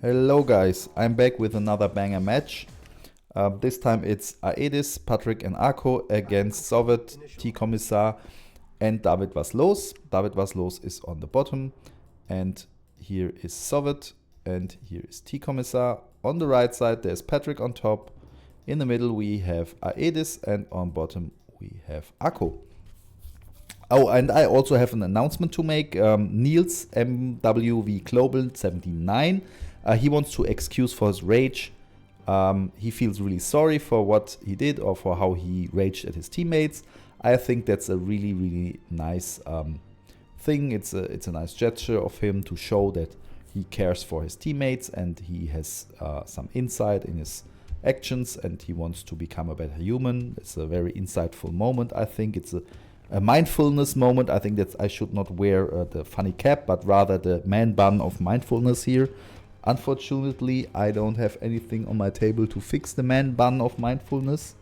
Hello guys, I'm back with another banger match. This time it's Aedis, Patrick and Arco against Sovet, Comissar and David Was Los. David Was Los is on the bottom and here is Sovet and here is Comissar. On the right side there's Patrick on top. In the middle we have Aedis and on bottom we have Arco. Oh, and I also have an announcement to make. Niels MWV Global 79. He wants to excuse for his rage. He feels really sorry for what he did or for how he raged at his teammates. I think that's a really nice thing. It's a nice gesture of him to show that he cares for his teammates and he has some insight in his actions and he wants to become a better human. It's a very insightful moment. I think it's a mindfulness moment. I think that I should not wear the funny cap, but rather the man bun of mindfulness here. Unfortunately, I don't have anything on my table to fix the man bun of mindfulness.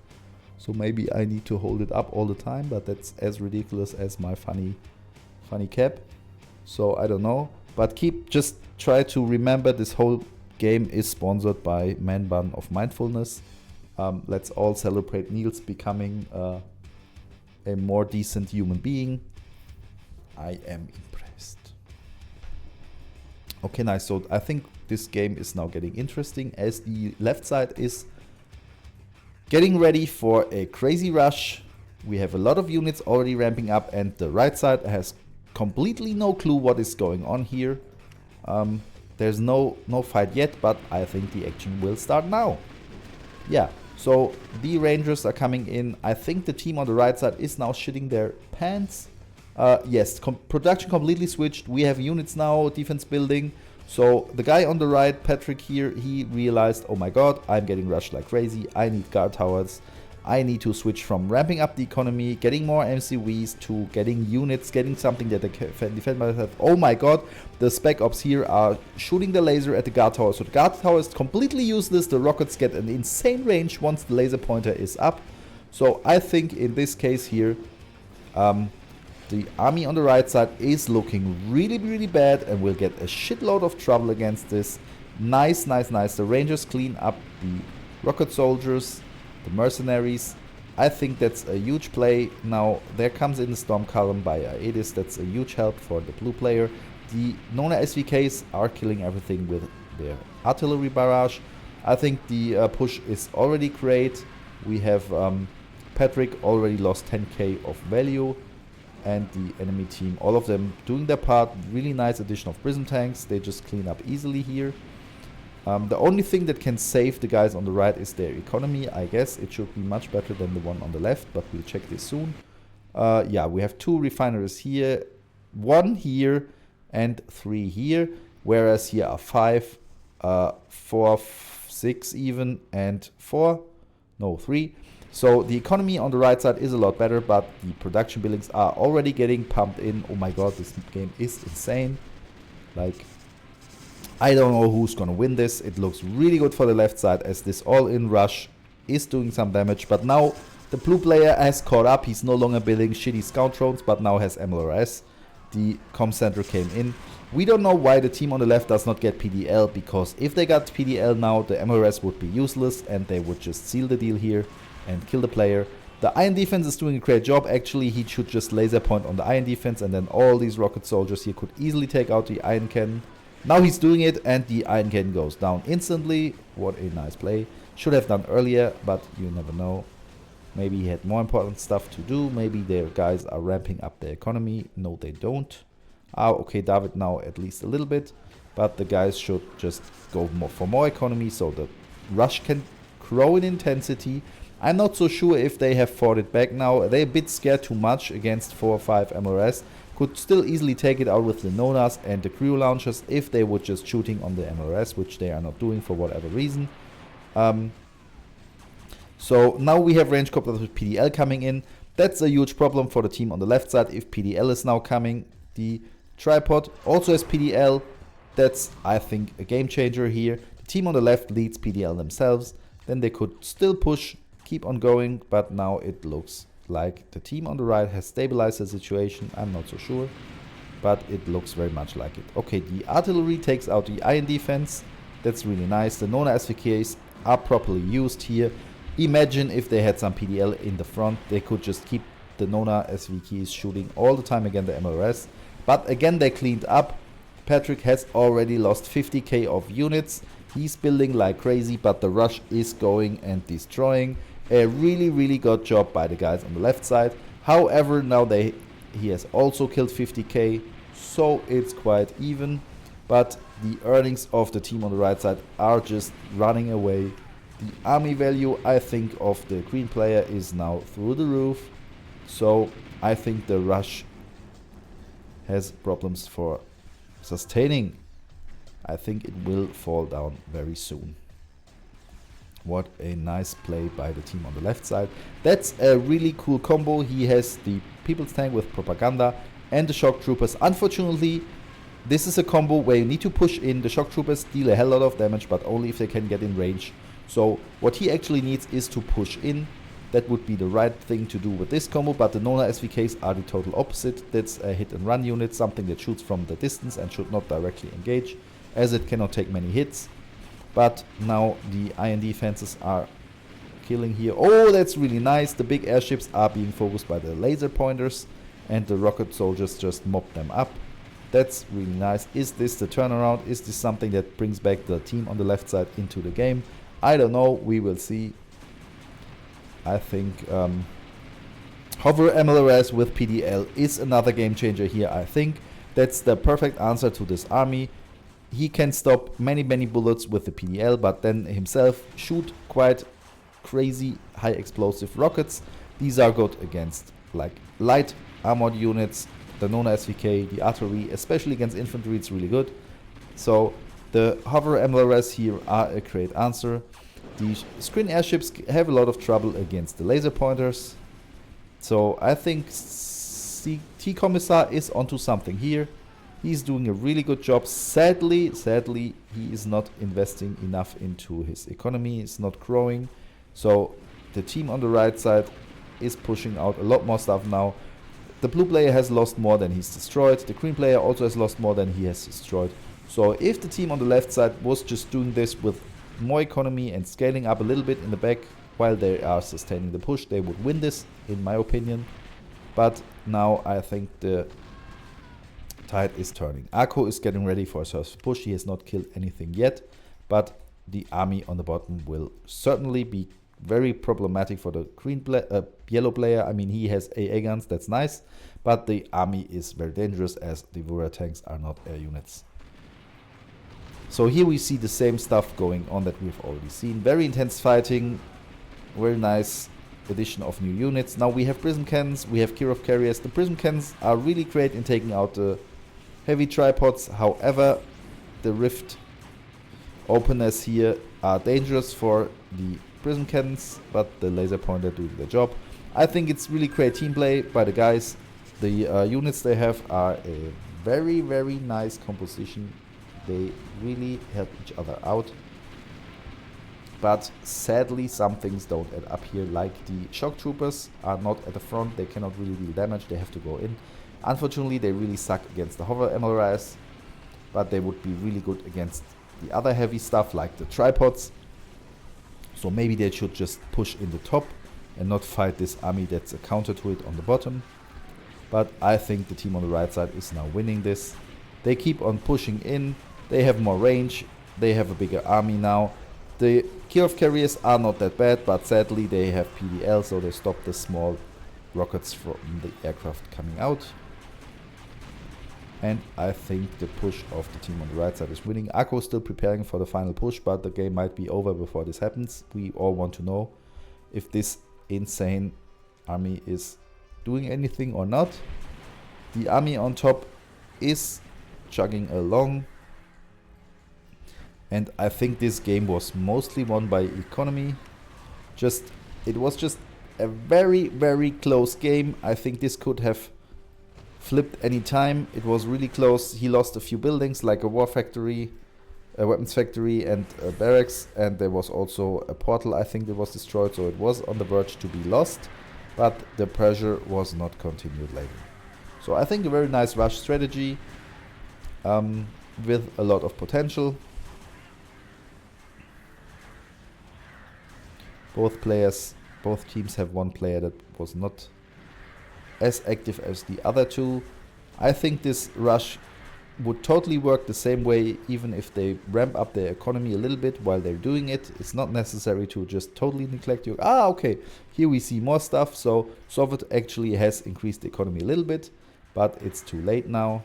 So maybe I need to hold it up all the time, but that's as ridiculous as my funny cap. So I don't know. But just try to remember this whole game is sponsored by man bun of mindfulness. Let's all celebrate Niels becoming a more decent human being. I am impressed. Okay, nice. So I think this game is now getting interesting as the left side is getting ready for a crazy rush. We have a lot of units already ramping up and the right side has completely no clue what is going on here. There's no fight yet, but I think the action will start now. Yeah, so the Rangers are coming in. I think the team on the right side is now shitting their pants. Yes, production completely switched. We have units now, defense building. So the guy on the right, Patrick here, he realized, oh my god, I'm getting rushed like crazy. I need guard towers. I need to switch from ramping up the economy, getting more MCVs to getting units, getting something that they can defend myself. Oh my god, the spec ops here are shooting the laser at the guard tower. So the guard tower is completely useless. The rockets get an insane range once the laser pointer is up. So I think in this case here, the army on the right side is looking really bad and will get a shitload of trouble against this. Nice. The Rangers clean up the rocket soldiers, the mercenaries. I think that's a huge play. Now there comes in the storm column by Aedis. That's a huge help for the blue player. The Nona SVKs are killing everything with their artillery barrage. I think the push is already great. We have Patrick already lost 10k of value. And the enemy team, all of them doing their part. Really nice addition of prism tanks. They just clean up easily here. The only thing that can save the guys on the right is their economy. I guess it should be much better than the one on the left, but we'll check this soon. Yeah, we have 2 refineries here, 1 here and 3 here, whereas here are 5, 4, 6 even, and 3. So the economy on the right side is a lot better, but the production buildings are already getting pumped in. Oh my god, this game is insane. Like, I don't know who's gonna win this. It looks really good for the left side as this all-in rush is doing some damage. But now the blue player has caught up. He's no longer building shitty scout drones, but now has MLRS. The comm center came in. We don't know why the team on the left does not get PDL, because if they got PDL now, the MLRS would be useless and they would just seal the deal here and kill the player. The iron defense is doing a great job. Actually, he should just laser point on the iron defense and then all these rocket soldiers here could easily take out the iron cannon. Now he's doing it and the iron cannon goes down instantly. What a nice play. Should have done earlier, but you never know. Maybe he had more important stuff to do. Maybe their guys are ramping up their economy. No, they don't. Okay, David now at least a little bit, but the guys should just go for more economy so the rush can grow in intensity. I'm not so sure if they have fought it back now. They're a bit scared too much against 4 or 5 MRS. Could still easily take it out with the Nonas and the cryo launchers if they were just shooting on the MRS, which they are not doing for whatever reason. So now we have range copters with PDL coming in. That's a huge problem for the team on the left side if PDL is now coming. The tripod also has PDL. That's, I think, a game changer here. The team on the left leads PDL themselves. Then they could still push, keep on going, but now it looks like the team on the right has stabilized the situation. I'm not so sure, but it looks very much like it. Okay, the artillery takes out the iron defense. That's really nice. The Nona SVKs are properly used here. Imagine if they had some PDL in the front, they could just keep the Nona SVKs shooting all the time against the MLRS. But again, they cleaned up. Patrick has already lost 50k of units. He's building like crazy, but the rush is going and destroying. A really good job by the guys on the left side. However, now he has also killed 50k, so it's quite even. But the earnings of the team on the right side are just running away. The army value, I think, of the green player is now through the roof. So I think the rush has problems for sustaining. I think it will fall down very soon. What a nice play by the team on the left side. That's a really cool combo. He has the People's Tank with Propaganda and the Shock Troopers. Unfortunately, this is a combo where you need to push in. The Shock Troopers deal a hell lot of damage, but only if they can get in range. So what he actually needs is to push in. That would be the right thing to do with this combo, but the Nona SVKs are the total opposite. That's a hit and run unit, something that shoots from the distance and should not directly engage, as it cannot take many hits. But now the iron defenses are killing here. Oh, that's really nice. The big airships are being focused by the laser pointers, and the rocket soldiers just mop them up. That's really nice. Is this the turnaround? Is this something that brings back the team on the left side into the game? I don't know. We will see. I think Hover MLRS with PDL is another game changer here. I think that's the perfect answer to this army. He can stop many bullets with the PDL, but then himself shoot quite crazy high explosive rockets. These are good against like light armored units, the Nona SVK, the artillery, especially against infantry. It's really good. So the Hover MLRS here are a great answer. The screen airships have a lot of trouble against the laser pointers. So I think Comissar is onto something here. He's doing a really good job. Sadly, he is not investing enough into his economy. It's not growing. So the team on the right side is pushing out a lot more stuff now. The blue player has lost more than he's destroyed. The green player also has lost more than he has destroyed. So if the team on the left side was just doing this with more economy and scaling up a little bit in the back while they are sustaining the push, they would win this, in my opinion. But now I think the tide is turning. Akko is getting ready for a first push. He has not killed anything yet, but the army on the bottom will certainly be very problematic for the yellow player. I mean, he has AA guns, that's nice, but the army is very dangerous as the Vura tanks are not air units. So here we see the same stuff going on that we've already seen. Very intense fighting, very nice addition of new units. Now we have prism cannons, we have Kirov carriers. The prism cannons are really great in taking out the heavy tripods. However, the rift openers here are dangerous for the prism cannons, but the laser pointer doing the job. I think it's really great team play by the guys. The units they have are a very nice composition. They really help each other out. But sadly, some things don't add up here, like the shock troopers are not at the front. They cannot really deal damage. They have to go in. Unfortunately, they really suck against the hover MLRS, but they would be really good against the other heavy stuff like the tripods. So maybe they should just push in the top and not fight this army that's a counter to it on the bottom. But I think the team on the right side is now winning this. They keep on pushing in. They have more range. They have a bigger army now. The Kirov carriers are not that bad, but sadly they have PDL, so they stop the small rockets from the aircraft coming out. And I think the push of the team on the right side is winning. Akko is still preparing for the final push, but the game might be over before this happens. We all want to know if this insane army is doing anything or not. The army on top is chugging along. And I think this game was mostly won by economy. It was just a very close game. I think this could have flipped any time. It was really close. He lost a few buildings like a war factory, a weapons factory and a barracks. And there was also a portal, I think, that was destroyed. So it was on the verge to be lost. But the pressure was not continued later. So I think a very nice rush strategy with a lot of potential. Both teams have one player that was not as active as the other two. I think this rush would totally work the same way, even if they ramp up their economy a little bit while they're doing it. It's not necessary to just totally neglect you. Okay, here we see more stuff. So Sovet actually has increased the economy a little bit, but it's too late now.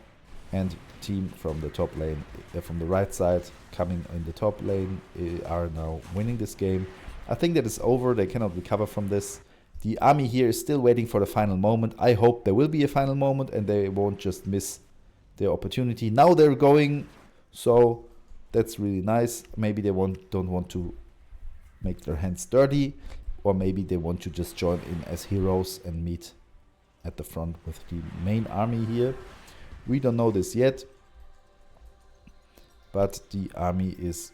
And team from the top lane, from the right side, coming in the top lane, are now winning this game. I think that is over. They cannot recover from this. The army here is still waiting for the final moment. I hope there will be a final moment and they won't just miss their opportunity. Now they're going, so that's really nice. Maybe they don't want to make their hands dirty, or maybe they want to just join in as heroes and meet at the front with the main army here. We don't know this yet, but the army is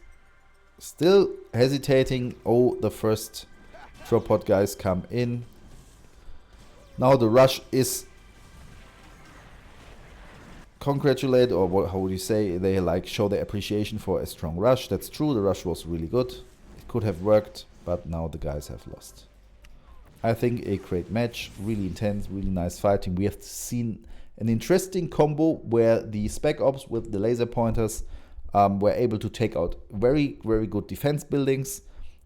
still hesitating. Oh, the first drop pod guys come in. Now the rush is congratulate, or what, how would you say, they like show their appreciation for a strong rush. That's true, the rush was really good. It could have worked, but now the guys have lost. I think a great match, really intense, really nice fighting. We have seen an interesting combo where the Spec Ops with the laser pointers were able to take out very, very good defense buildings.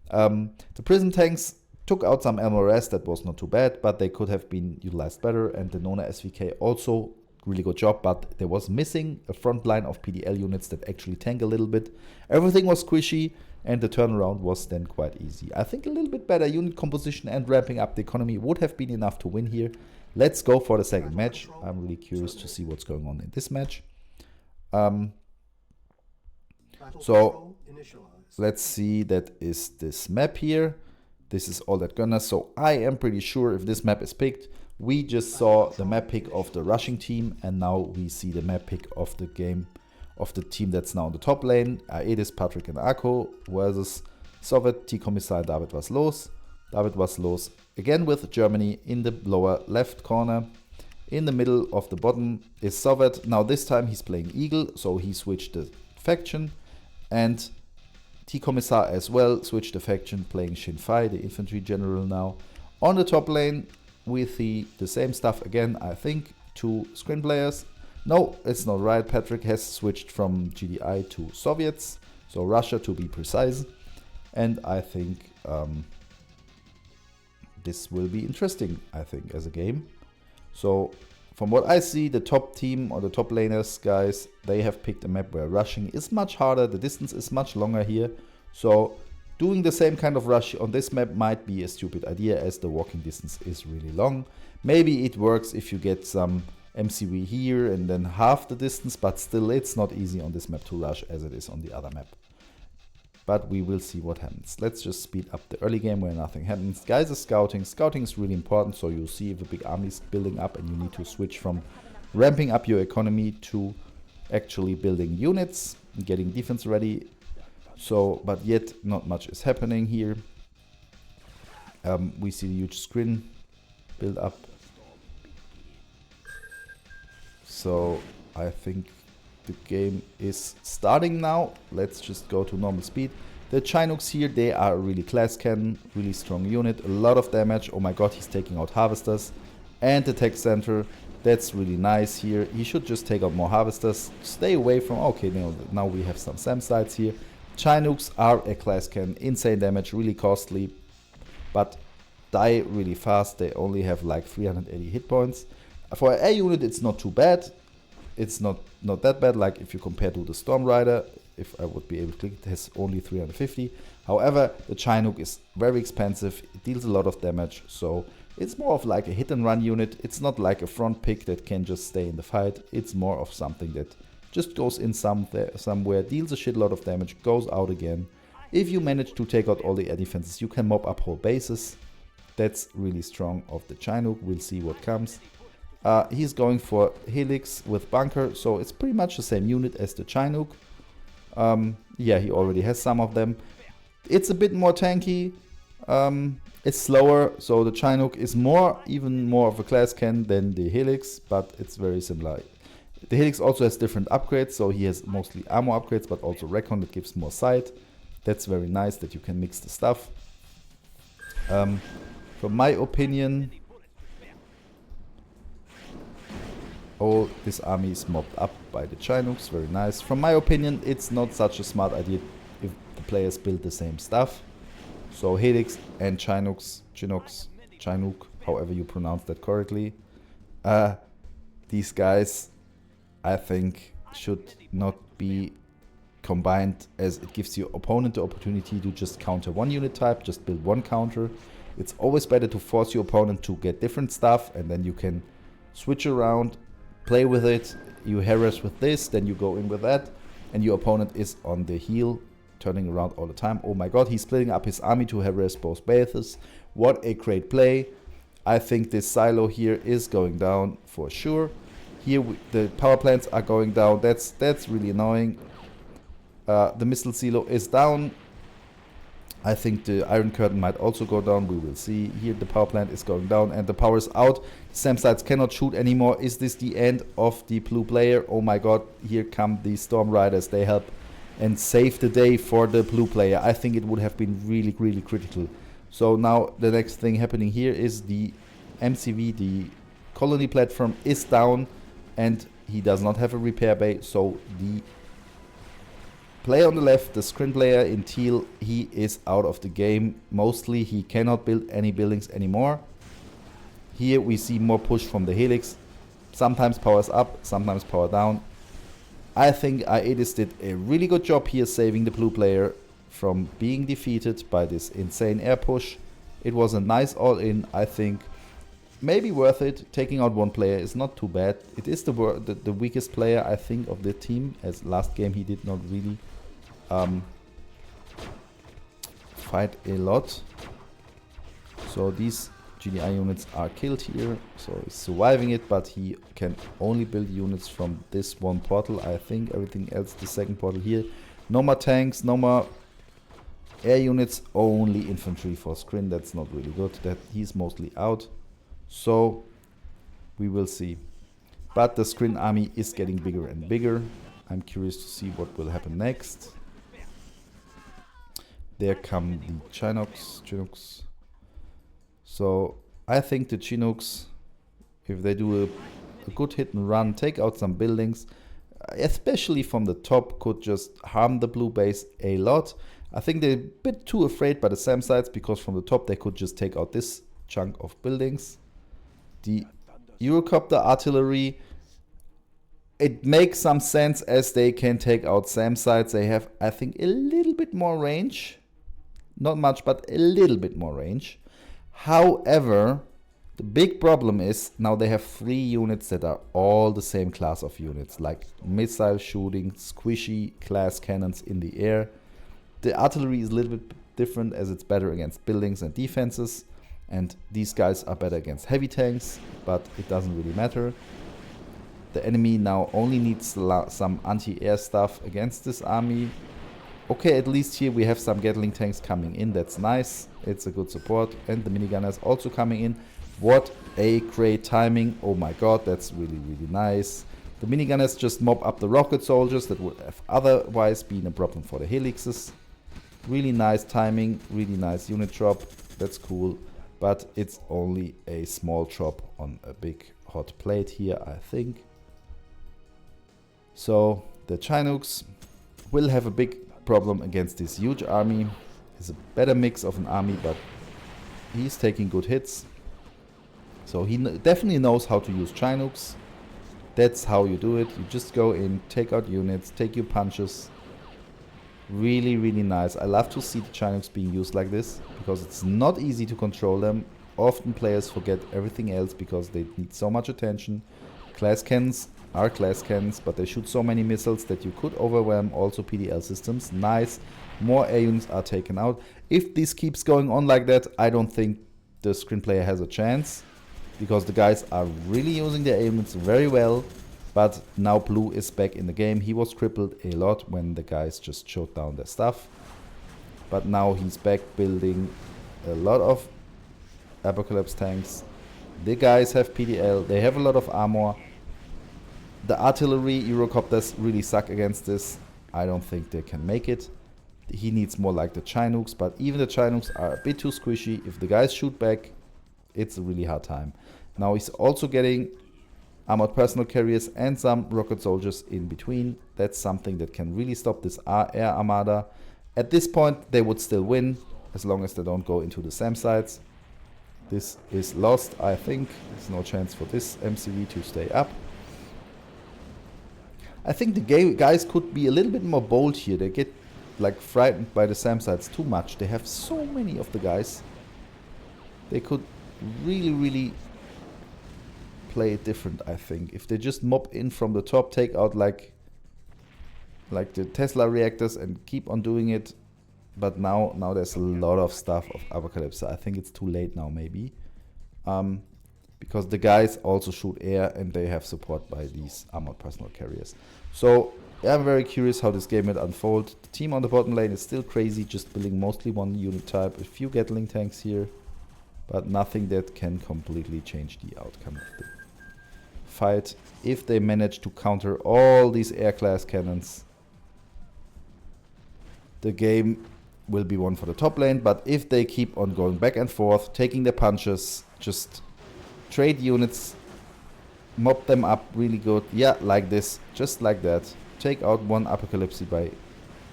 The prison tanks took out some MRS, that was not too bad, but they could have been utilized better. And the Nona SVK also really good job, but there was missing a front line of PDL units that actually tank a little bit. Everything was squishy and the turnaround was then quite easy. I think a little bit better unit composition and ramping up the economy would have been enough to win here. Let's go for the second match. I'm really curious to see what's going on in this match. So let's see, that is this map here. This is all that Gunner. So I am pretty sure if this map is picked, we just saw the map pick of the rushing team, and now we see the map pick of the game of the team that's now in the top lane. Aedis, Patrick and Akko versus Sovet, Comissar, David was los. David was los again with Germany in the lower left corner. In the middle of the bottom is Sovet. Now this time he's playing Eagle, so he switched the faction. And Comissar as well switched the faction, playing Shinfai, the infantry general now. On the top lane, we see the same stuff again, I think. 2 screen players. No, it's not right. Patrick has switched from GDI to Soviets, so Russia to be precise. And I think this will be interesting, I think, as a game. So from what I see, the top team or the top laners guys, they have picked a map where rushing is much harder. The distance is much longer here. So doing the same kind of rush on this map might be a stupid idea, as the walking distance is really long. Maybe it works if you get some MCV here and then half the distance, but still it's not easy on this map to rush as it is on the other map. But we will see what happens. Let's just speed up the early game where nothing happens. Guys are scouting. Scouting is really important, so you see if a big army is building up and you need to switch from ramping up your economy to actually building units and getting defense ready. So, but yet not much is happening here. We see the huge screen build up. So I think the game is starting now. Let's just go to normal speed. The Chinooks here, they are a really class cannon, really strong unit, a lot of damage. Oh my god, he's taking out harvesters. And the tech center, that's really nice here. He should just take out more harvesters. Stay away from, okay, now we have some SAM sites here. Chinooks are a class cannon, insane damage, really costly, but die really fast. They only have like 380 hit points. For an A unit, it's not too bad. It's not that bad, like if you compare to the Storm Rider. If I would be able to click, it has only 350. However, the Chinook is very expensive. It deals a lot of damage, so it's more of like a hit and run unit. It's not like a front pick that can just stay in the fight. It's more of something that just goes in somewhere, deals a shitload of damage, goes out again. If you manage to take out all the air defenses, you can mob up whole bases. That's really strong of the Chinook. We'll see what comes. He's going for Helix with Bunker, so it's pretty much the same unit as the Chinook. Yeah, he already has some of them. It's a bit more tanky. It's slower, so the Chinook is even more of a class cannon than the Helix, but it's very similar. The Helix also has different upgrades, so he has mostly armor upgrades, but also recon that gives more sight. That's very nice that you can mix the stuff. From my opinion, oh, this army is mobbed up by the Chinooks, very nice. From my opinion, it's not such a smart idea if the players build the same stuff. So Helix and Chinooks, Chinook, however you pronounce that correctly. These guys, I think, should not be combined, as it gives your opponent the opportunity to just counter one unit type, just build one counter. It's always better to force your opponent to get different stuff, and then you can switch around, play with it. You harass with this, then you go in with that, and your opponent is on the heel, turning around all the time. Oh my god, he's splitting up his army to harass both bases. What a great play. I think this silo here is going down for sure. Here the power plants are going down. That's really annoying. The missile silo is down. I think the Iron Curtain might also go down. We will see. Here the power plant is going down and the power is out. SAM sites cannot shoot anymore. Is this the end of the blue player? Oh my god, here come the Storm Riders. They help and save the day for the blue player. I think it would have been really, really critical. So now the next thing happening here is the MCV, the colony platform, is down and he does not have a repair bay. So the player on the left, the screen player in teal, he is out of the game. Mostly he cannot build any buildings anymore. Here we see more push from the Helix. Sometimes powers up, sometimes power down. I think Aedis did a really good job here saving the blue player from being defeated by this insane air push. It was a nice all-in, I think. Maybe worth it. Taking out one player is not too bad. It is the weakest player, I think, of the team, as last game he did not really fight a lot. So these GDI units are killed here, so he's surviving it, but he can only build units from this one portal. I think everything else, the second portal here. No more tanks, no more air units, only infantry for Scrin. That's not really good. That he's mostly out. So we will see. But the Scrin army is getting bigger and bigger. I'm curious to see what will happen next. There come the Chinooks. So I think the Chinooks, if they do a good hit and run, take out some buildings, especially from the top, could just harm the blue base a lot. I think they're a bit too afraid by the SAM sites, because from the top they could just take out this chunk of buildings. The Eurocopter artillery, it makes some sense as they can take out SAM sites. They have, I think, a little bit more range. Not much, but a little bit more range. However, the big problem is now they have 3 units that are all the same class of units, like missile shooting, squishy class cannons in the air. The artillery is a little bit different, as it's better against buildings and defenses, and these guys are better against heavy tanks, but it doesn't really matter. The enemy now only needs some anti-air stuff against this army. Okay, at least here we have some Gatling tanks coming in. That's nice. It's a good support. And the minigunners also coming in. What a great timing. Oh my god, that's really, really nice. The minigunners just mob up the rocket soldiers that would have otherwise been a problem for the helixes. Really nice timing. Really nice unit drop. That's cool. But it's only a small drop on a big hot plate here, I think. So the Chinooks will have a big problem against this huge army. It's a better mix of an army, but he's taking good hits. So he definitely knows how to use Chinooks. That's how you do it. You just go in, take out units, take your punches. Really, really nice. I love to see the Chinooks being used like this, because it's not easy to control them. Often players forget everything else because they need so much attention. Class cannons are class cannons, but they shoot so many missiles that you could overwhelm also PDL systems. Nice. More air units are taken out. If this keeps going on like that, I don't think the screen player has a chance, because the guys are really using their air units very well. But now blue is back in the game. He was crippled a lot when the guys just showed down their stuff. But now he's back building a lot of Apocalypse tanks. The guys have PDL. They have a lot of armor. The artillery Eurocopters really suck against this. I don't think they can make it. He needs more like the Chinooks, but even the Chinooks are a bit too squishy. If the guys shoot back, it's a really hard time. Now he's also getting armored personal carriers and some rocket soldiers in between. That's something that can really stop this air armada. At this point, they would still win, as long as they don't go into the SAM sites. This is lost, I think. There's no chance for this MCV to stay up. I think the guys could be a little bit more bold here. They get like frightened by the SAM sites too much. They have so many of the guys. They could really play it different, I think. If they just mob in from the top, take out like the Tesla reactors and keep on doing it. But now there's a lot of stuff of Apocalypse. I think it's too late now, maybe. Because the guys also shoot air and they have support by these armored personal carriers. So yeah, I'm very curious how this game will unfold. The team on the bottom lane is still crazy, just building mostly one unit type. A few Gatling tanks here, but nothing that can completely change the outcome of the fight. If they manage to counter all these air class cannons, the game will be won for the top lane. But if they keep on going back and forth, taking their punches, just trade units, mob them up really good. Yeah, like this, just like that. Take out one Apocalypse by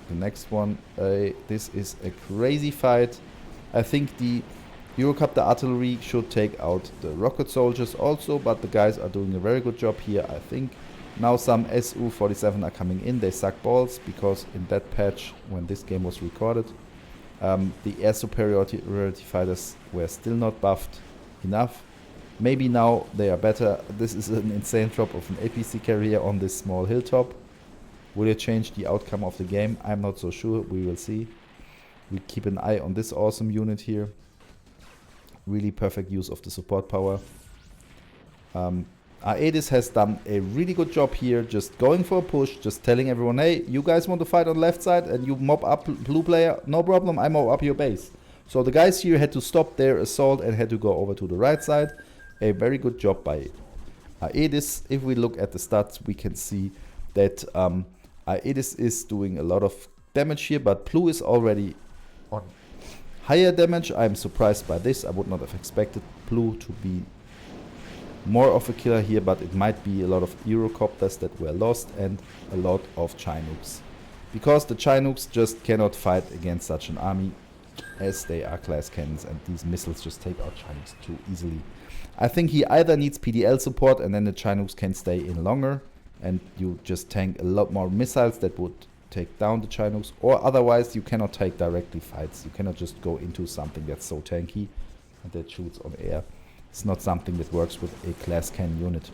the next one. This is a crazy fight. I think the Eurocopter artillery should take out the rocket soldiers also, but the guys are doing a very good job here, I think. Now some Su-47 are coming in. They suck balls because in that patch, when this game was recorded, the air superiority fighters were still not buffed enough. Maybe now they are better. This is an insane drop of an APC carrier on this small hilltop. Will it change the outcome of the game? I'm not so sure. We will see. We keep an eye on this awesome unit here. Really perfect use of the support power. Aedis has done a really good job here, just going for a push, just telling everyone, hey, you guys want to fight on the left side and you mob up blue player, no problem, I mob up your base. So the guys here had to stop their assault and had to go over to the right side. A very good job by Aedis. If we look at the stats, we can see that Aedis is doing a lot of damage here, but Blue is already on higher damage. I'm surprised by this. I would not have expected Blue to be more of a killer here, but it might be a lot of Eurocopters that were lost and a lot of Chinooks. Because the Chinooks just cannot fight against such an army, as they are class cannons and these missiles just take out Chinooks too easily. I think he either needs PDL support and then the Chinooks can stay in longer and you just tank a lot more missiles that would take down the Chinooks, or otherwise you cannot take directly fights. You cannot just go into something that's so tanky and that shoots on air. It's not something that works with a class cannon unit.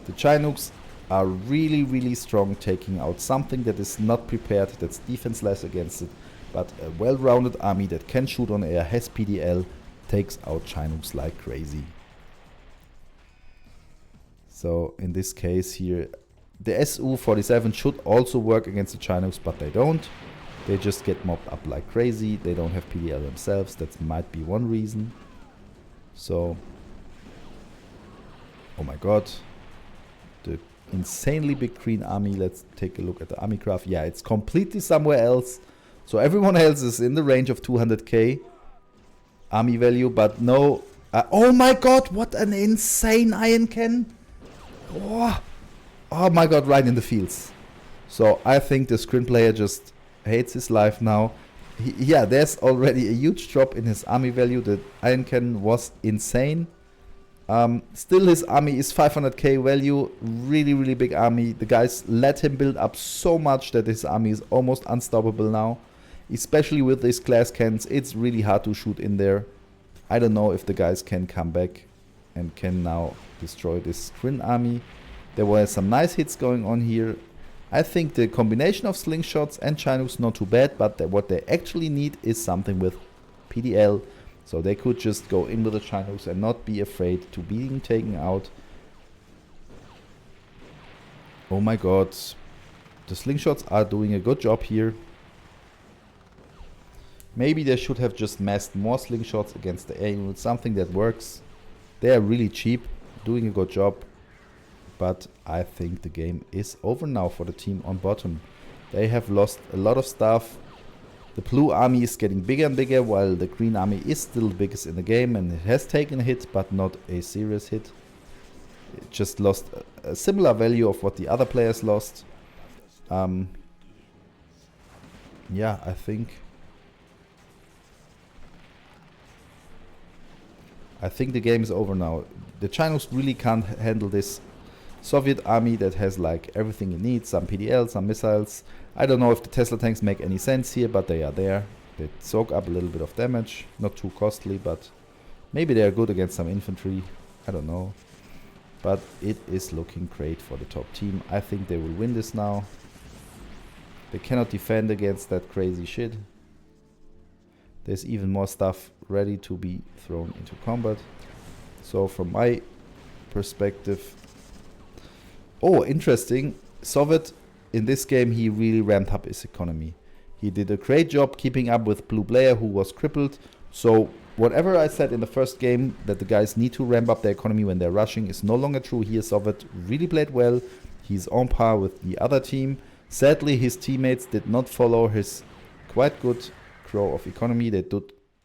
The Chinooks are really strong, taking out something that is not prepared, that's defenseless against it, but a well-rounded army that can shoot on air, has PDL, takes out Chinooks like crazy. So in this case here, the Su-47 should also work against the Chinooks, but they don't. They just get mobbed up like crazy. They don't have PDL themselves. That might be one reason. So, oh my god. The insanely big green army. Let's take a look at the army graph. Yeah, it's completely somewhere else. So everyone else is in the range of 200k army value, but no. Oh my god, what an insane iron cannon. Oh my god, right in the fields. So I think the screen player just hates his life now. Yeah, there's already a huge drop in his army value. The iron cannon was insane. Still his army is 500k value. Really big army. The guys let him build up so much that his army is almost unstoppable now. Especially with these class cannons, it's really hard to shoot in there. I don't know if the guys can come back and can now destroy this Kryn army. There were some nice hits going on here. I think the combination of slingshots and Chinooks not too bad, but what they actually need is something with PDL. So they could just go in with the Chinooks and not be afraid to being taken out. Oh my god. The slingshots are doing a good job here. Maybe they should have just massed more slingshots against the air units, something that works. They are really cheap, doing a good job. but I think the game is over now for the team on bottom. They have lost a lot of stuff. The blue army is getting bigger and bigger, while the green army is still the biggest in the game, and it has taken a hit, but not a serious hit. It just lost a similar value of what the other players lost. Yeah, I think the game is over now. The Chinese really can't handle this Soviet army that has like everything it needs, some PDL, some missiles. I don't know if the Tesla tanks make any sense here, but they are there. They soak up a little bit of damage, not too costly, but maybe they are good against some infantry. I don't know. But it is looking great for the top team. I think they will win this now. They cannot defend against that crazy shit. There's even more stuff ready to be thrown into combat. So from my perspective... Oh, interesting. Sovet, in this game, he really ramped up his economy. He did a great job keeping up with blue player who was crippled. So whatever I said in the first game, that the guys need to ramp up their economy when they're rushing, is no longer true here. Sovet really played well. He's on par with the other team. Sadly, his teammates did not follow his quite good grow of economy. They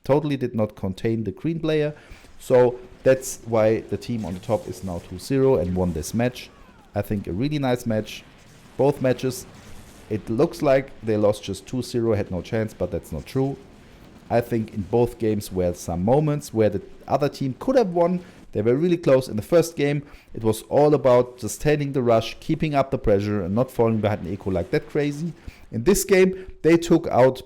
totally did not contain the green player. So that's why the team on the top is now 2-0 and won this match. I think a really nice match. Both matches, it looks like they lost just 2-0, had no chance, but that's not true. I think in both games were some moments where the other team could have won. They were really close. In the first game, it was all about sustaining the rush, keeping up the pressure, and not falling behind an eco like that crazy. In this game, they took out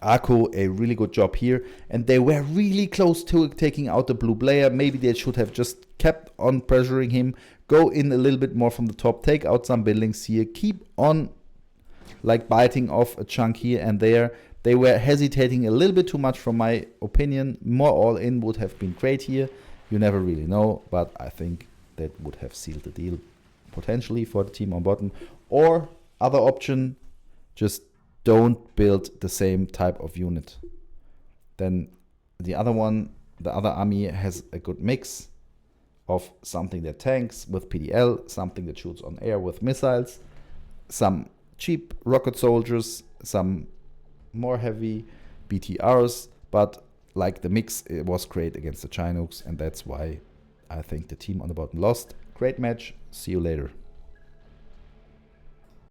Arco, a really good job here, and they were really close to taking out the blue player. Maybe they should have just kept on pressuring him, go in a little bit more from the top, take out some buildings here, keep on like biting off a chunk here and there. They were hesitating a little bit too much from my opinion. More all in would have been great here. You never really know, but I think that would have sealed the deal potentially for the team on bottom. Or other option, just don't build the same type of unit. Then the other one, the other army has a good mix of something that tanks with PDL, something that shoots on air with missiles, some cheap rocket soldiers, some more heavy BTRs, but like the mix, it was great against the Chinooks, and that's why I think the team on the bottom lost. Great match. See you later.